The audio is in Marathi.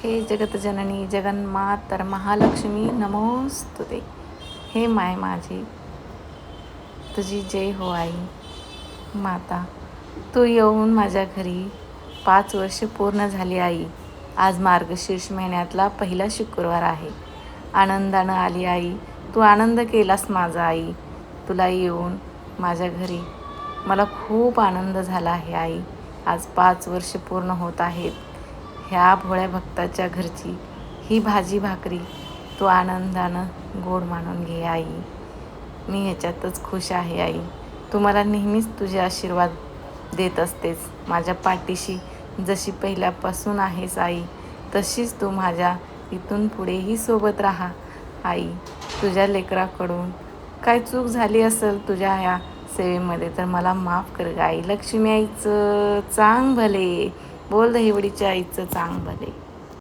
हे जगतजननी जगन्मातर महालक्ष्मी नमोस्तुते. हे माय माझी तुझी जय हो आई. माता, तू येऊन माझ्या घरी 5 वर्ष पूर्ण झाली आई. आज मार्गशीर्ष महिन्यातला पहिला शुक्रवार आहे. आनंदानं आली आई, तू आनंद केलास माझा आई. तुला येऊन माझ्या घरी मला खूप आनंद झाला आहे आई. आज 5 वर्ष पूर्ण होत आहेत. ह्या भोळ्या भक्ताच्या घरची ही भाजी भाकरी तू आनंदानं गोड मानून घे आई. मी ह्याच्यातच खुश आहे आई. तू मला नेहमीच तुझे आशीर्वाद देत असतेस. माझ्या पाठीशी जशी पहिल्यापासून आहेस आई, तशीच तू माझ्या इथून पुढेही सोबत राहा आई. तुझ्या लेकराकडून काय चूक झाली असेल तुझ्या ह्या सेवेमध्ये तर मला माफ कर ग आई. लक्ष्मी आईचं चांग भले. बोल दहीवडीच्या आईचं चांग भले.